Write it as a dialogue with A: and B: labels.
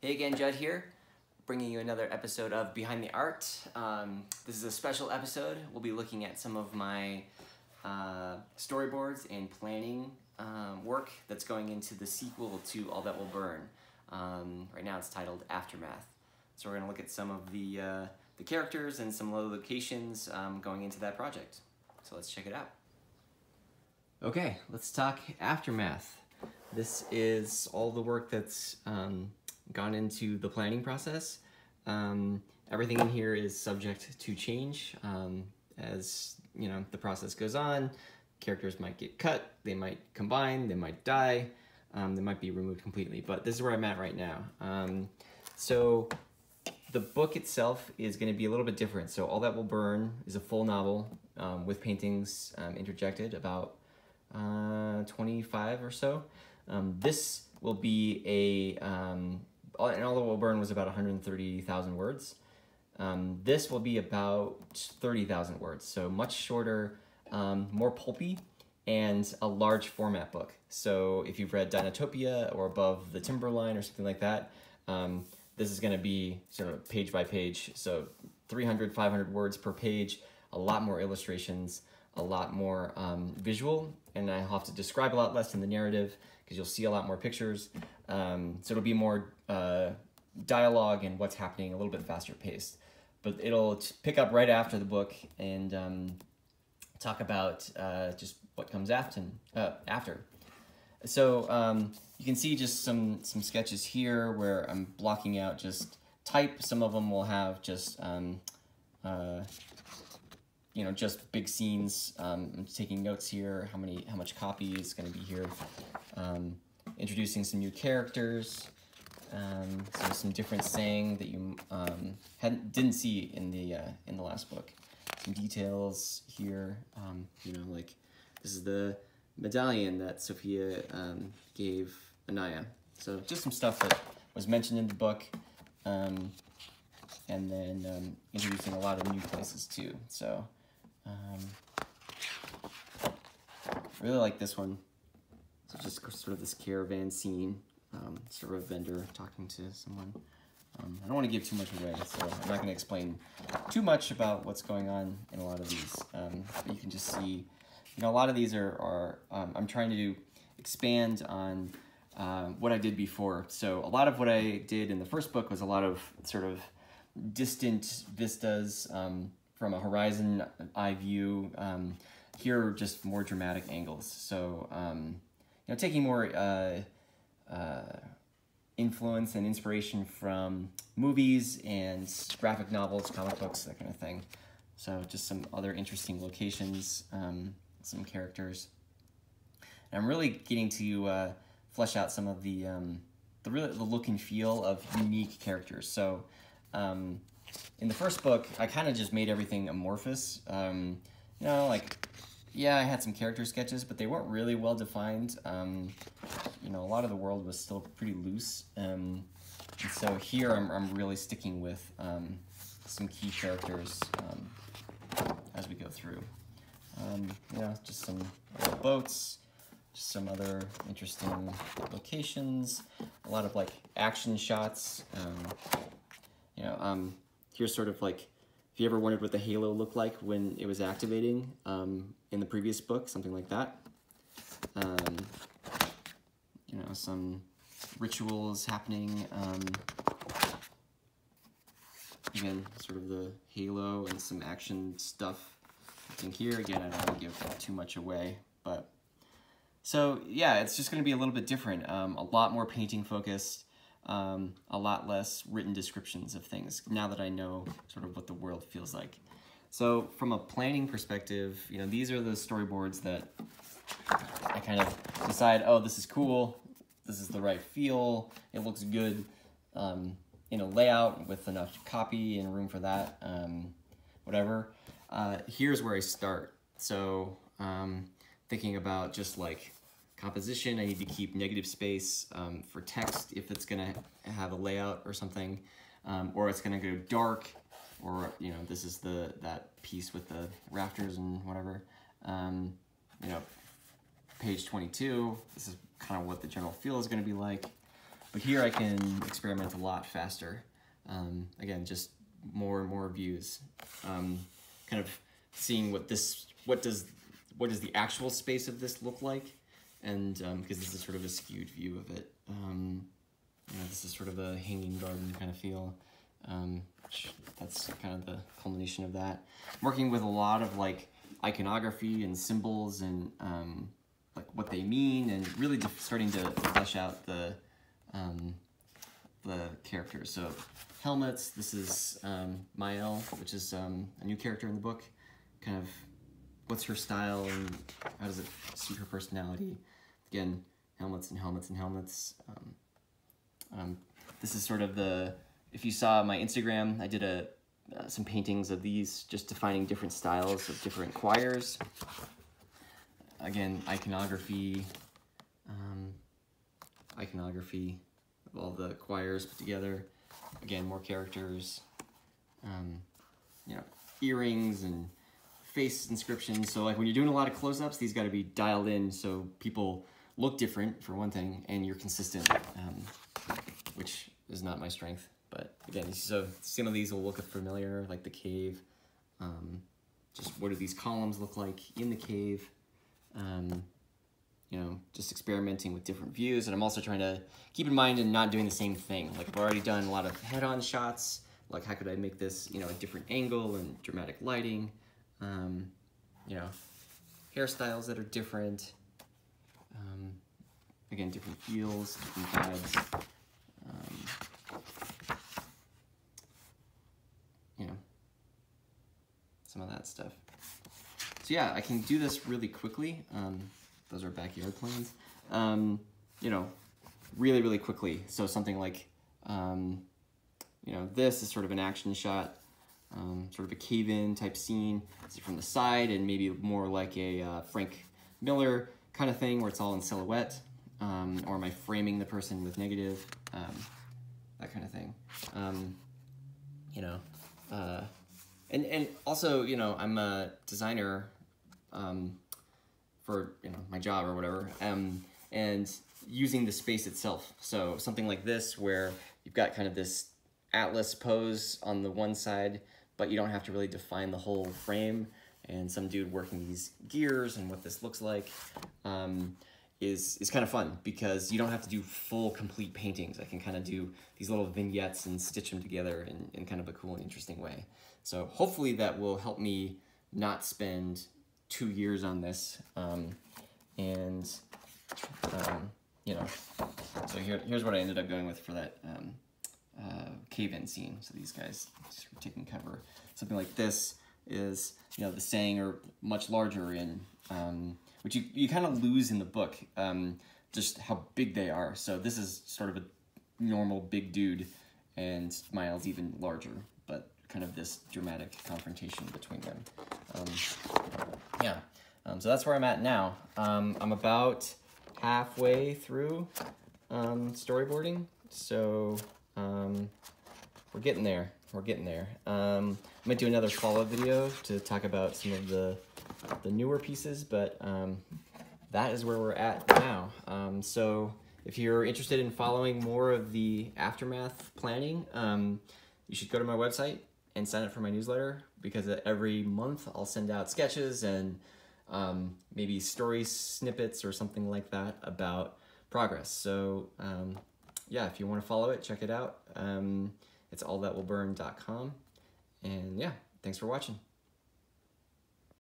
A: Hey again, Judd here, bringing you another episode of Behind the Art. This is a special episode. We'll be looking at some of my storyboards and planning work that's going into the sequel to All That Will Burn. Right now it's titled Aftermath. So we're going to look at some of the characters and some locations going into that project. So let's check it out. Okay, let's talk Aftermath. This is all the work that's gone into the planning process. Everything in here is subject to change as the process goes on. Characters might get cut, they might combine, they might die, they might be removed completely, but this is where I'm at right now. So the book itself is going to be a little bit different. So All That Will Burn is a full novel with paintings interjected, about 25 or so. This will be and All That Will Burn was about 130,000 words. This will be about 30,000 words, so much shorter, more pulpy, and a large format book. So if you've read Dinotopia or Above the Timberline or something like that, this is going to be sort of page by page, so 300, 500 words per page, a lot more illustrations, a lot more visual, and I'll have to describe a lot less in the narrative because you'll see a lot more pictures. So it'll be more dialogue and what's happening, a little bit faster paced. But it'll pick up right after the book and talk about just what comes after. So you can see just some sketches here where I'm blocking out just type. Some of them will have just just big scenes. I'm taking notes here, how much copy is going to be here. Introducing some new characters, so some different saying that you didn't see in the last book. Some details here, like this is the medallion that Sophia gave Anaya. So just some stuff that was mentioned in the book, and then introducing a lot of new places too. So really like this one. So just sort of this caravan scene, sort of a vendor talking to someone. I don't want to give too much away, so I'm not going to explain too much about what's going on in a lot of these. You can just see, a lot of these are I'm trying to expand on what I did before. So a lot of what I did in the first book was a lot of sort of distant vistas from a horizon eye view. Here are just more dramatic angles. So taking more influence and inspiration from movies and graphic novels, comic books, that kind of thing. So just some other interesting locations, some characters. And I'm really getting to flesh out some of the look and feel of unique characters. So in the first book, I kind of just made everything amorphous. Yeah, I had some character sketches, but they weren't really well defined. A lot of the world was still pretty loose. And so here I'm really sticking with some key characters as we go through. Just some boats, just some other interesting locations, a lot of action shots. Here's sort of if you ever wondered what the halo looked like when it was activating in the previous book, something like that. Some rituals happening. Again, sort of the halo and some action stuff. I think here, again, I don't want to give too much away, but so yeah, it's just going to be a little bit different. A lot more painting focused. A lot less written descriptions of things now that I know sort of what the world feels like. So from a planning perspective, these are the storyboards that I kind of decide, oh, this is cool, this is the right feel, it looks good in a layout with enough copy and room for that, whatever. Here's where I start. So thinking about just composition, I need to keep negative space for text if it's gonna have a layout or something, or it's gonna go dark, or this is that piece with the rafters and whatever. Page 22. This is kind of what the general feel is gonna be like. But here I can experiment a lot faster. Again, just more and more views. Kind of seeing what does the actual space of this look like, and because this is sort of a skewed view of it. You know, this is sort of a hanging garden kind of feel. That's kind of the culmination of that. I'm working with a lot of like iconography and symbols and like what they mean, and really starting to flesh out the characters. So helmets, this is Mael, which is a new character in the book. Kind of what's her style and how does it suit her personality. Again, helmets and helmets and helmets. This is sort of if you saw my Instagram, I did some paintings of these, just defining different styles of different choirs. Again, iconography of all the choirs put together. Again, more characters, you know, earrings and face inscriptions. So like when you're doing a lot of close-ups, these got to be dialed in so people look different for one thing, and you're consistent, which is not my strength. But again, so some of these will look familiar, like the cave. Just what do these columns look like in the cave? You know, just experimenting with different views. And I'm also trying to keep in mind and not doing the same thing. Like I've already done a lot of head-on shots. Like how could I make this, you know, a different angle and dramatic lighting? You know, hairstyles that are different. Again, different feels, different vibes. You know, some of that stuff. So yeah, I can do this really quickly. Those are backyard plans. You know, really, really quickly. So something like, you know, this is sort of an action shot, sort of a cave-in type scene. This is from the side, and maybe more like a Frank Miller kind of thing where it's all in silhouette. Or am I framing the person with negative? That kind of thing. You know, and also, you know, I'm a designer for, you know, my job or whatever, and using the space itself. So something like this where you've got kind of this atlas pose on the one side, but you don't have to really define the whole frame, and some dude working these gears and what this looks like is kind of fun, because you don't have to do full complete paintings. I can kind of do these little vignettes and stitch them together in kind of a cool and interesting way. So hopefully that will help me not spend 2 years on this. You know, so here's what I ended up going with for that cave-in scene. So these guys just taking cover. Something like this is, you know, the saying are much larger in, which you kind of lose in the book, just how big they are. So this is sort of a normal big dude, and Miles even larger, but kind of this dramatic confrontation between them. Yeah, so that's where I'm at now. I'm about halfway through storyboarding, so we're getting there. We're getting there. I might do another follow-up video to talk about some of the newer pieces, but that is where we're at now. So if you're interested in following more of the aftermath planning, you should go to my website and sign up for my newsletter, because every month I'll send out sketches and maybe story snippets or something like that about progress. So yeah, if you want to follow it, check it out. It's allthatwillburn.com. And yeah, thanks for watching.